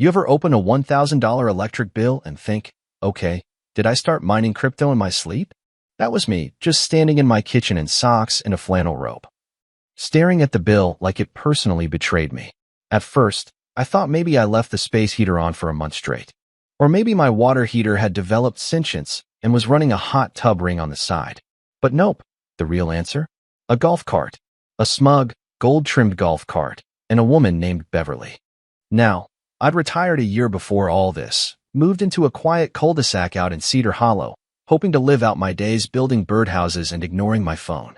You ever open a $1,000 electric bill and think, okay, did I start mining crypto in my sleep? That was me, just standing in my kitchen in socks and a flannel robe, staring at the bill like it personally betrayed me. At first, I thought maybe I left the space heater on for a month straight. Or maybe my water heater had developed sentience and was running a hot tub ring on the side. But nope, the real answer? A golf cart. A smug, gold-trimmed golf cart, and a woman named Beverly. Now, I'd retired a year before all this, moved into a quiet cul-de-sac out in Cedar Hollow, hoping to live out my days building birdhouses and ignoring my phone.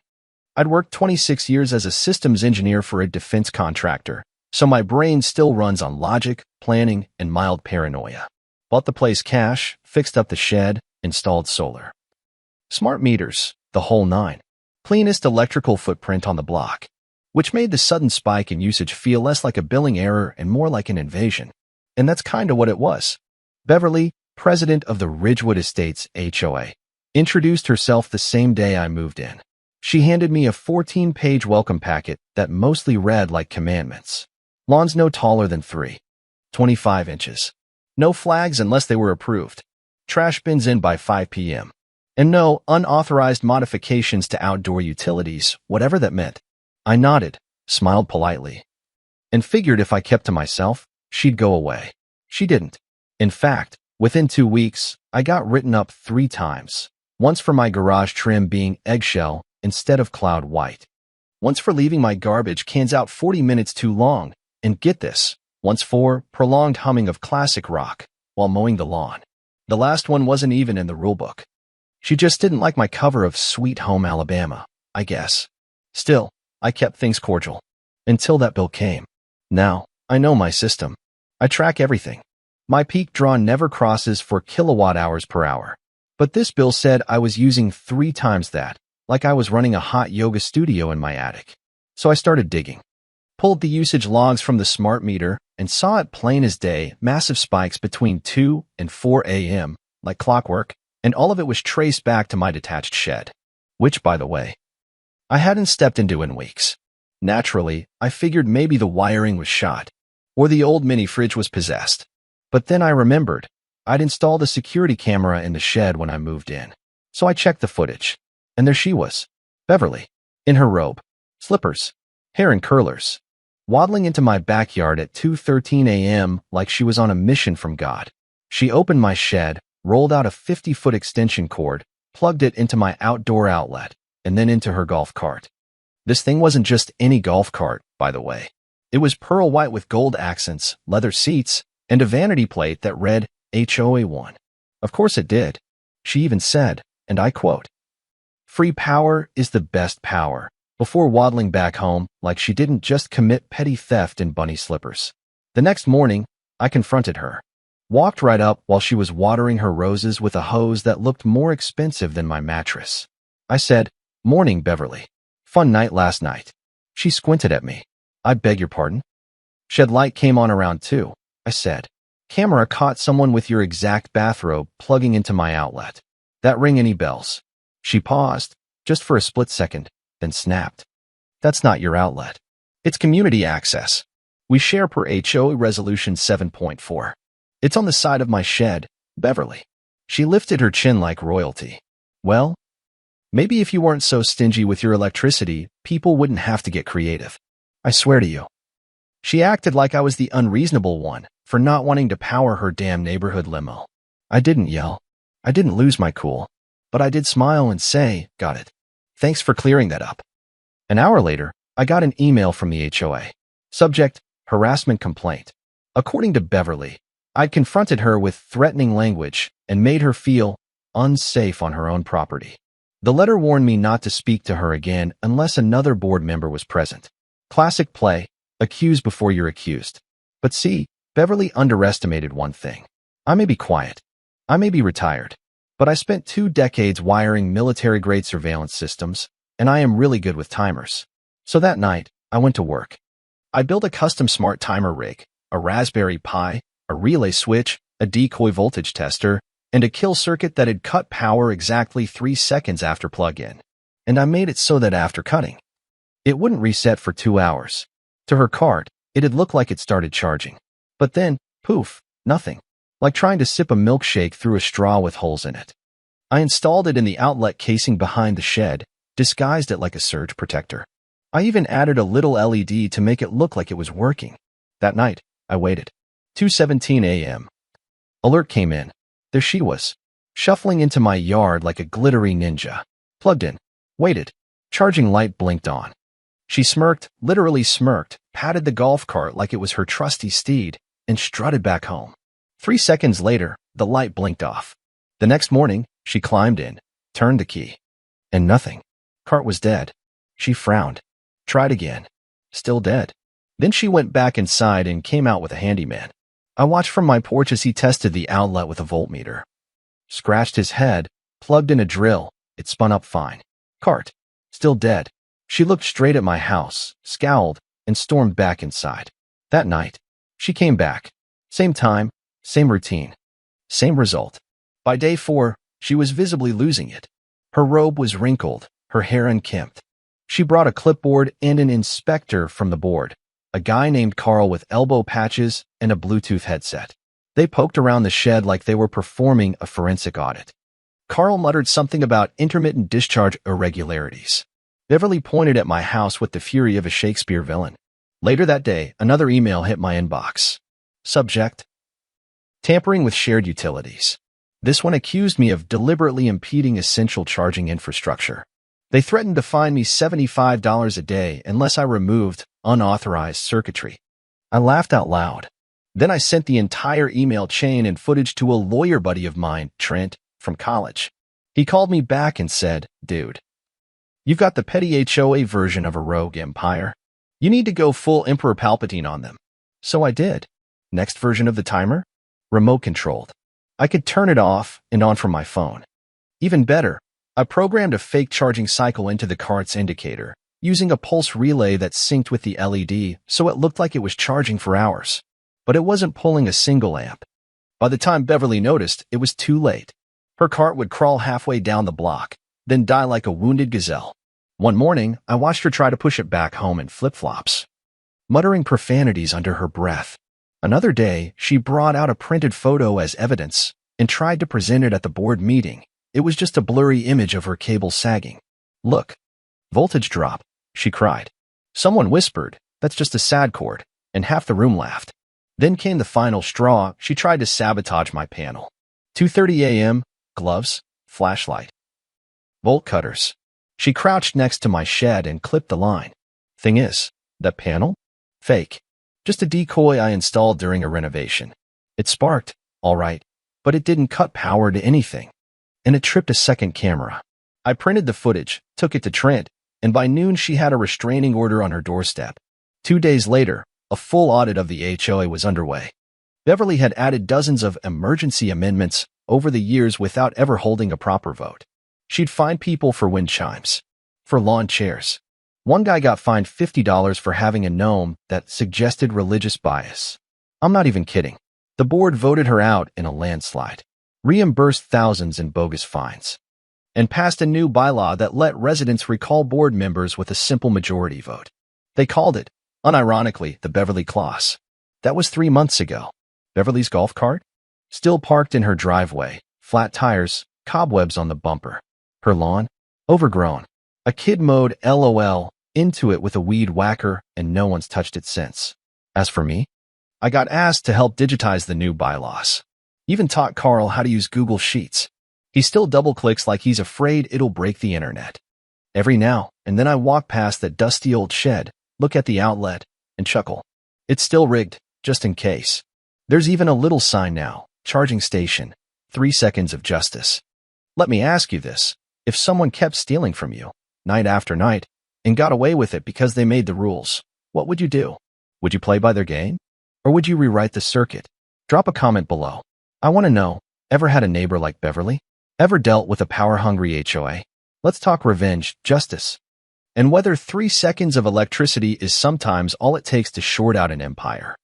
I'd worked 26 years as a systems engineer for a defense contractor, so my brain still runs on logic, planning, and mild paranoia. Bought the place cash, fixed up the shed, installed solar. Smart meters, the whole nine. Cleanest electrical footprint on the block, which made the sudden spike in usage feel less like a billing error and more like an invasion. And that's kinda what it was. Beverly, president of the Ridgewood Estates HOA, introduced herself the same day I moved in. She handed me a 14-page welcome packet that mostly read like commandments. Lawns no taller than 3.25 inches. No flags unless they were approved. Trash bins in by 5 p.m. And no unauthorized modifications to outdoor utilities, whatever that meant. I nodded, smiled politely, and figured if I kept to myself, she'd go away. She didn't. In fact, within 2 weeks, I got written up 3 times. Once for my garage trim being eggshell instead of cloud white. Once for leaving my garbage cans out 40 minutes too long. And get this, once for prolonged humming of classic rock while mowing the lawn. The last one wasn't even in the rulebook. She just didn't like my cover of Sweet Home Alabama, I guess. Still, I kept things cordial. Until that bill came. Now, I know my system. I track everything. My peak draw never crosses 4 kilowatt hours per hour. But this bill said I was using 3 times that, like I was running a hot yoga studio in my attic. So I started digging. Pulled the usage logs from the smart meter and saw it plain as day, massive spikes between 2 and 4 a.m., like clockwork, and all of it was traced back to my detached shed. Which, by the way, I hadn't stepped into in weeks. Naturally, I figured maybe the wiring was shot, or the old mini fridge was possessed. But then I remembered, I'd installed a security camera in the shed when I moved in. So I checked the footage, and there she was, Beverly, in her robe, slippers, hair in curlers, waddling into my backyard at 2:13 a.m. like she was on a mission from God. She opened my shed, rolled out a 50-foot extension cord, plugged it into my outdoor outlet, and then into her golf cart. This thing wasn't just any golf cart, by the way. It was pearl white with gold accents, leather seats, and a vanity plate that read HOA 1. Of course it did. She even said, and I quote, "Free power is the best power," before waddling back home like she didn't just commit petty theft in bunny slippers. The next morning, I confronted her. Walked right up while she was watering her roses with a hose that looked more expensive than my mattress. I said, "Morning, Beverly. Fun night last night." She squinted at me. "I beg your pardon?" "Shed light came on around 2, I said. "Camera caught someone with your exact bathrobe plugging into my outlet. That ring any bells?" She paused, just for a split second, then snapped. "That's not your outlet. It's community access. We share per HOA Resolution 7.4. It's on the side of my shed, Beverly." She lifted her chin like royalty. "Well, maybe if you weren't so stingy with your electricity, people wouldn't have to get creative. I swear to you." She acted like I was the unreasonable one for not wanting to power her damn neighborhood limo. I didn't yell. I didn't lose my cool. But I did smile and say, "Got it. Thanks for clearing that up." An hour later, I got an email from the HOA. Subject, harassment complaint. According to Beverly, I'd confronted her with threatening language and made her feel unsafe on her own property. The letter warned me not to speak to her again unless another board member was present. Classic play, accuse before you're accused. But see, Beverly underestimated one thing. I may be quiet. I may be retired. But I spent 2 decades wiring military-grade surveillance systems, and I am really good with timers. So that night, I went to work. I built a custom smart timer rig, a Raspberry Pi, a relay switch, a decoy voltage tester, and a kill circuit that had cut power exactly 3 seconds after plug-in. And I made it so that after cutting, it wouldn't reset for 2 hours. To her card, it'd look like it started charging. But then, Poof, nothing. Like trying to sip a milkshake through a straw with holes in it. I installed it in the outlet casing behind the shed, disguised it like a surge protector. I even added a little LED to make it look like it was working. That night, I waited. 2:17 a.m. Alert came in. There she was, shuffling into my yard like a glittery ninja. Plugged in. Waited. Charging light blinked on. She smirked, literally smirked, patted the golf cart like it was her trusty steed, and strutted back home. 3 seconds later, the light blinked off. The next morning, she climbed in, turned the key. And nothing. Cart was dead. She frowned. Tried again. Still dead. Then she went back inside and came out with a handyman. I watched from my porch as he tested the outlet with a voltmeter. Scratched his head, plugged in a drill. It spun up fine. Cart. Still dead. She looked straight at my house, scowled, and stormed back inside. That night, she came back. Same time, same routine. Same result. By day 4, she was visibly losing it. Her robe was wrinkled, her hair unkempt. She brought a clipboard and an inspector from the board, a guy named Carl with elbow patches and a Bluetooth headset. They poked around the shed like they were performing a forensic audit. Carl muttered something about intermittent discharge irregularities. Beverly pointed at my house with the fury of a Shakespeare villain. Later that day, another email hit my inbox. Subject: tampering with shared utilities. This one accused me of deliberately impeding essential charging infrastructure. They threatened to fine me $75 a day unless I removed unauthorized circuitry. I laughed out loud. Then I sent the entire email chain and footage to a lawyer buddy of mine, Trent, from college. He called me back and said, "Dude, you've got the petty HOA version of a rogue empire. You need to go full Emperor Palpatine on them." So I did. Next version of the timer? Remote controlled. I could turn it off and on from my phone. Even better, I programmed a fake charging cycle into the cart's indicator, using a pulse relay that synced with the LED so it looked like it was charging for hours. But it wasn't pulling a single amp. By the time Beverly noticed, it was too late. Her cart would crawl halfway down the block, then die like a wounded gazelle. One morning, I watched her try to push it back home in flip-flops, muttering profanities under her breath. Another day, she brought out a printed photo as evidence and tried to present it at the board meeting. It was just a blurry image of her cable sagging. "Look. Voltage drop," she cried. Someone whispered, "That's just a SAD cord," and half the room laughed. Then came the final straw. She tried to sabotage my panel. 2:30 a.m., gloves, flashlight, bolt cutters. She crouched next to my shed and clipped the line. Thing is, that panel? Fake. Just a decoy I installed during a renovation. It sparked, all right, but it didn't cut power to anything. And it tripped a second camera. I printed the footage, took it to Trent, and by noon she had a restraining order on her doorstep. 2 days later, a full audit of the HOA was underway. Beverly had added dozens of emergency amendments over the years without ever holding a proper vote. She'd fine people for wind chimes, for lawn chairs. One guy got fined $50 for having a gnome that suggested religious bias. I'm not even kidding. The board voted her out in a landslide, reimbursed thousands in bogus fines, and passed a new bylaw that let residents recall board members with a simple majority vote. They called it, unironically, the Beverly Clause. That was 3 months ago. Beverly's golf cart? Still parked in her driveway, flat tires, cobwebs on the bumper. Her lawn? Overgrown. A kid mowed LOL into it with a weed whacker, and no one's touched it since. As for me, I got asked to help digitize the new bylaws. Even taught Carl how to use Google Sheets. He still double-clicks like he's afraid it'll break the internet. Every now and then I walk past that dusty old shed, look at the outlet, and chuckle. It's still rigged, just in case. There's even a little sign now, charging station, 3 seconds of justice. Let me ask you this. If someone kept stealing from you, night after night, and got away with it because they made the rules, what would you do? Would you play by their game? Or would you rewrite the circuit? Drop a comment below. I want to know, ever had a neighbor like Beverly? Ever dealt with a power-hungry HOA? Let's talk revenge, justice, and whether 3 seconds of electricity is sometimes all it takes to short out an empire.